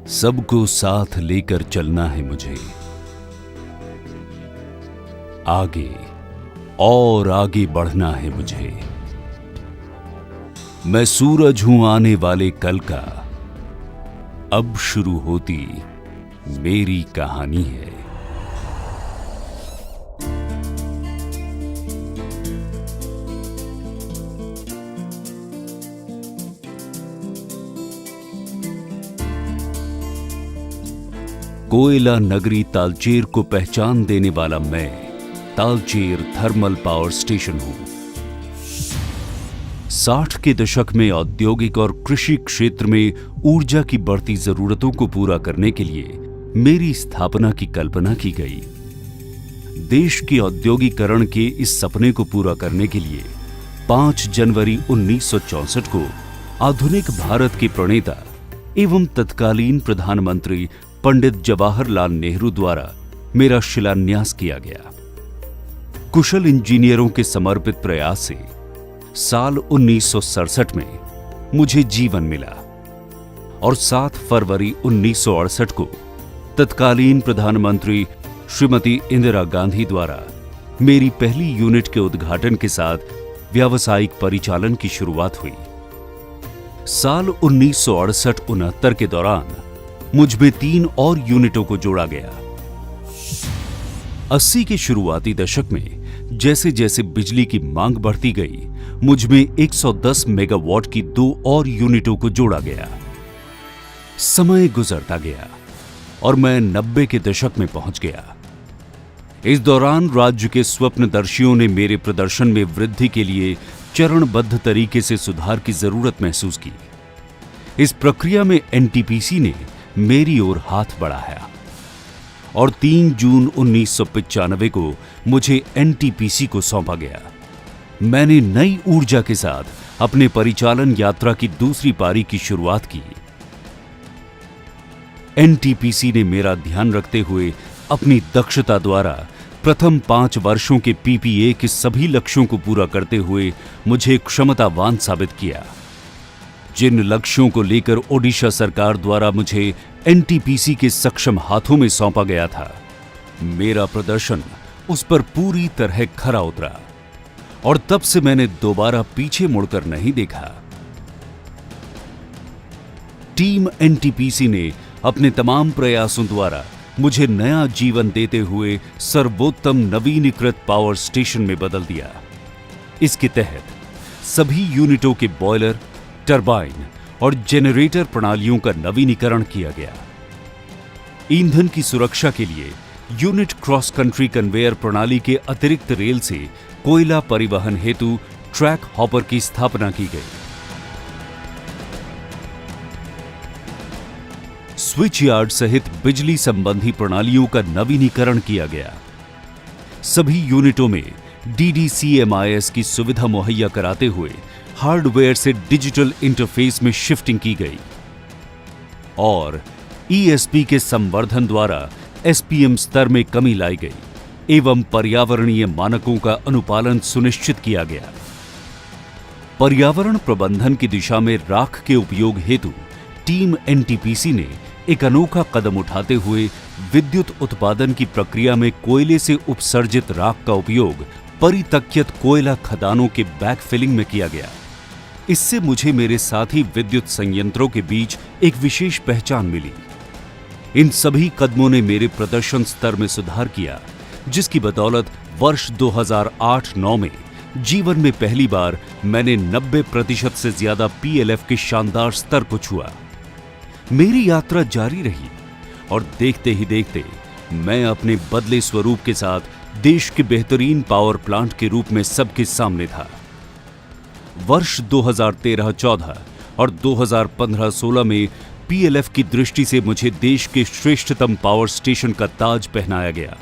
सबको साथ लेकर चलना है मुझे, आगे और आगे बढ़ना है मुझे। मैं सूरज हूं आने वाले कल का, अब शुरू होती मेरी कहानी है। कोयला नगरी तालचेर को पहचान देने वाला मैं तालचेर थर्मल पावर स्टेशन हूं। 60 के दशक में औद्योगिक और कृषि क्षेत्र में ऊर्जा की बढ़ती जरूरतों को पूरा करने के लिए मेरी स्थापना की कल्पना की गई। देश के औद्योगिकरण के इस सपने को पूरा करने के लिए 5 जनवरी 1964 को आधुनिक भारत के प्रणेता एवं तत्कालीन प्रधानमंत्री पंडित जवाहरलाल नेहरू द्वारा मेरा शिलान्यास किया गया। कुशल इंजीनियरों के समर्पित प्रयास से साल 1967 में मुझे जीवन मिला और 7 फरवरी 1968 को तत्कालीन प्रधानमंत्री श्रीमती इंदिरा गांधी द्वारा मेरी पहली यूनिट के उद्घाटन के साथ व्यावसायिक परिचालन की शुरुआत हुई। साल 1968-69 के दौरान मुझमें 3 और यूनिटों को जोड़ा गया। 80 के शुरुआती दशक में जैसे जैसे बिजली की मांग बढ़ती गई, मुझमें 110 मेगावाट की 2 और यूनिटों को जोड़ा गया। समय गुजरता गया और मैं 90 के दशक में पहुंच गया। इस दौरान राज्य के स्वप्नदर्शियों ने मेरे प्रदर्शन में वृद्धि के लिए चरणबद्ध तरीके से सुधार की जरूरत महसूस की। इस प्रक्रिया में एनटीपीसी ने मेरी ओर हाथ बढ़ाया और 3 जून 1995 को मुझे एनटीपीसी को सौंपा गया। मैंने नई ऊर्जा के साथ अपने परिचालन यात्रा की दूसरी पारी की शुरुआत की। एनटीपीसी ने मेरा ध्यान रखते हुए अपनी दक्षता द्वारा प्रथम 5 वर्षों के पीपीए के सभी लक्ष्यों को पूरा करते हुए मुझे क्षमतावान साबित किया। जिन लक्ष्यों को लेकर ओडिशा सरकार द्वारा मुझे एनटीपीसी के सक्षम हाथों में सौंपा गया था, मेरा प्रदर्शन उस पर पूरी तरह खरा उतरा और तब से मैंने दोबारा पीछे मुड़कर नहीं देखा। टीम एनटीपीसी ने अपने तमाम प्रयासों द्वारा मुझे नया जीवन देते हुए सर्वोत्तम नवीनीकृत पावर स्टेशन में बदल दिया। इसके तहत सभी यूनिटों के बॉयलर, टरबाइन और जेनरेटर प्रणालियों का नवीनीकरण किया गया। ईंधन की सुरक्षा के लिए यूनिट क्रॉस कंट्री कन्वेयर प्रणाली के अतिरिक्त रेल से कोयला परिवहन हेतु ट्रैक हॉपर की स्थापना की गई। स्विच यार्ड सहित बिजली संबंधी प्रणालियों का नवीनीकरण किया गया। सभी यूनिटों में DDCMIS की सुविधा मुहैया कराते हुए हार्डवेयर से डिजिटल इंटरफेस में शिफ्टिंग की गई और ESP के संवर्धन द्वारा SPM स्तर में कमी लाई गई एवं पर्यावरणीय मानकों का अनुपालन सुनिश्चित किया गया। पर्यावरण प्रबंधन की दिशा में राख के उपयोग हेतु टीम एनटीपीसी ने एक अनोखा कदम उठाते हुए विद्युत उत्पादन की प्रक्रिया में कोयले से उपसर्जित राख का उपयोग परितक्यत कोयला खदानों के बैकफिलिंग में किया गया। इससे मुझे मेरे साथी विद्युत संयंत्रों के बीच एक विशेष पहचान मिली। इन सभी कदमों ने मेरे प्रदर्शन स्तर में सुधार किया, जिसकी बदौलत वर्ष 2008-9 में जीवन में पहली बार मैंने 90% से ज्यादा PLF के शानदार स्तर को छुआ। मेरी यात्रा जारी रही और देखते ही देखते मैं अपने बदले स्वरूप के साथ देश के बेहतरीन पावर प्लांट के रूप में सबके सामने था। वर्ष 2013-14 और 2015-16 में PLF की दृष्टि से मुझे देश के श्रेष्ठतम पावर स्टेशन का ताज पहनाया गया।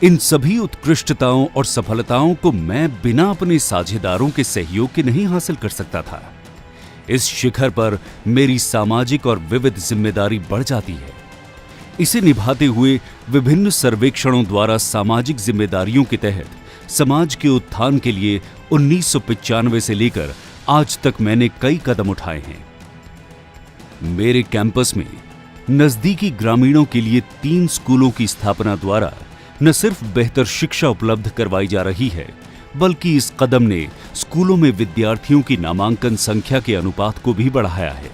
इन सभी उत्कृष्टताओं और सफलताओं को मैं बिना अपने साझेदारों के सहयोग के नहीं हासिल कर सकता था। इस शिखर पर मेरी सामाजिक और विविध जिम्मेदारी बढ़ जाती है। इसे निभाते हुए विभिन्न सर्वेक्षणों द्वारा सामाजिक जिम्मेदारियों के तहत समाज के उत्थान के लिए 1995 से लेकर आज तक मैंने कई कदम उठाए हैं। मेरे कैंपस में नजदीकी ग्रामीणों के लिए 3 स्कूलों की स्थापना द्वारा न सिर्फ बेहतर शिक्षा उपलब्ध करवाई जा रही है, बल्कि इस कदम ने स्कूलों में विद्यार्थियों की नामांकन संख्या के अनुपात को भी बढ़ाया है।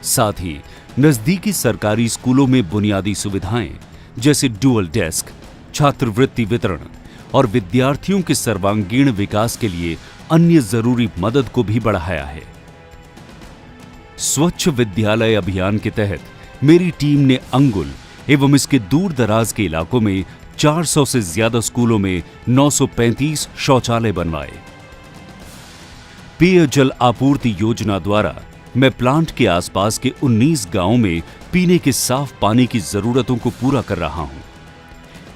साथ ही नजदीकी सरकारी स्कूलों में बुनियादी सुविधाएं जैसे डुअल डेस्क, छात्रवृत्ति वितरण और विद्यार्थियों के सर्वांगीण विकास के लिए अन्य जरूरी मदद को भी बढ़ाया है। स्वच्छ विद्यालय अभियान के तहत मेरी टीम ने अंगुल एवं इसके दूर दराज के इलाकों में 400 से ज्यादा स्कूलों में 935 शौचालय बनवाए। पेयजल आपूर्ति योजना द्वारा मैं प्लांट के आसपास के 19 गांवों में पीने के साफ पानी की जरूरतों को पूरा कर रहा हूं।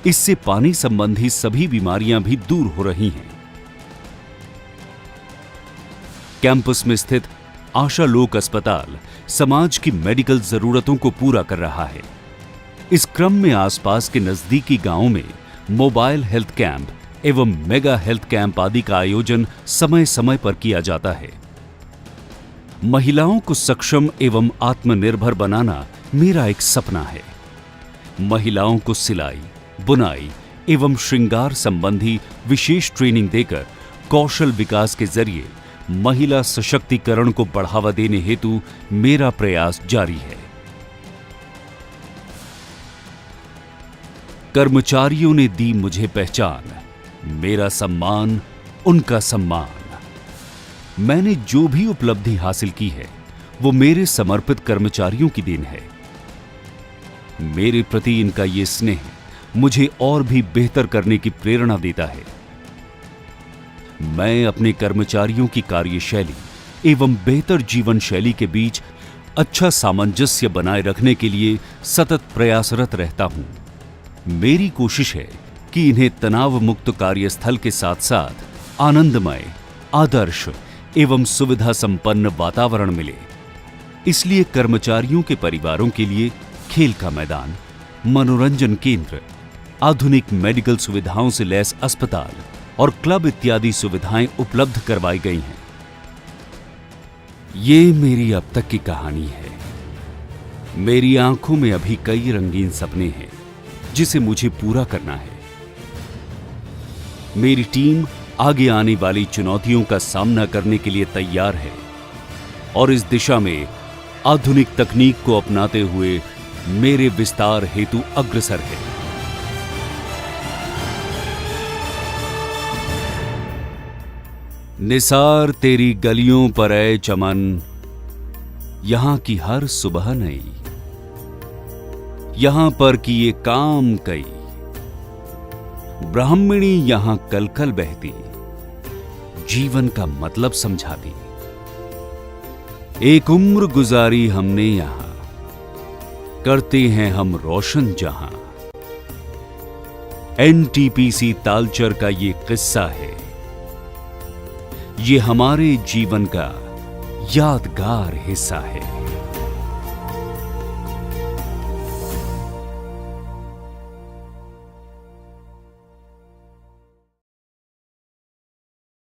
इससे पानी संबंधी सभी बीमारियां भी दूर हो रही हैं। कैंपस में स्थित आशा लोक अस्पताल समाज की मेडिकल जरूरतों को पूरा कर रहा है। इस क्रम में आसपास के नजदीकी गांवों में मोबाइल हेल्थ कैंप एवं मेगा हेल्थ कैंप आदि का आयोजन समय समय पर किया जाता है। महिलाओं को सक्षम एवं आत्मनिर्भर बनाना मेरा एक सपना है। महिलाओं को सिलाई, बुनाई एवं श्रृंगार संबंधी विशेष ट्रेनिंग देकर कौशल विकास के जरिए महिला सशक्तिकरण को बढ़ावा देने हेतु मेरा प्रयास जारी है। कर्मचारियों ने दी मुझे पहचान, मेरा सम्मान उनका सम्मान। मैंने जो भी उपलब्धि हासिल की है वो मेरे समर्पित कर्मचारियों की देन है। मेरे प्रति इनका ये स्नेह मुझे और भी बेहतर करने की प्रेरणा देता है। मैं अपने कर्मचारियों की कार्यशैली एवं बेहतर जीवन शैली के बीच अच्छा सामंजस्य बनाए रखने के लिए सतत प्रयासरत रहता हूं। मेरी कोशिश है कि इन्हें तनाव मुक्त कार्यस्थल के साथ साथ आनंदमय, आदर्श एवं सुविधा संपन्न वातावरण मिले। इसलिए कर्मचारियों के परिवारों के लिए खेल का मैदान, मनोरंजन केंद्र, आधुनिक मेडिकल सुविधाओं से लैस अस्पताल और क्लब इत्यादि सुविधाएं उपलब्ध करवाई गई हैं। ये मेरी अब तक की कहानी है। मेरी आंखों में अभी कई रंगीन सपने हैं जिसे मुझे पूरा करना है। मेरी टीम आगे आने वाली चुनौतियों का सामना करने के लिए तैयार है और इस दिशा में आधुनिक तकनीक को अपनाते हुए मेरे विस्तार हेतु अग्रसर है। निसार तेरी गलियों पर ऐ चमन, यहां की हर सुबह नई, यहां पर किए काम कई, ब्राह्मणी यहां कलकल बहती, जीवन का मतलब समझाती। एक उम्र गुजारी हमने यहां, करते हैं हम रोशन जहां। एनटीपीसी तालचर का ये किस्सा है, ये हमारे जीवन का यादगार हिस्सा है।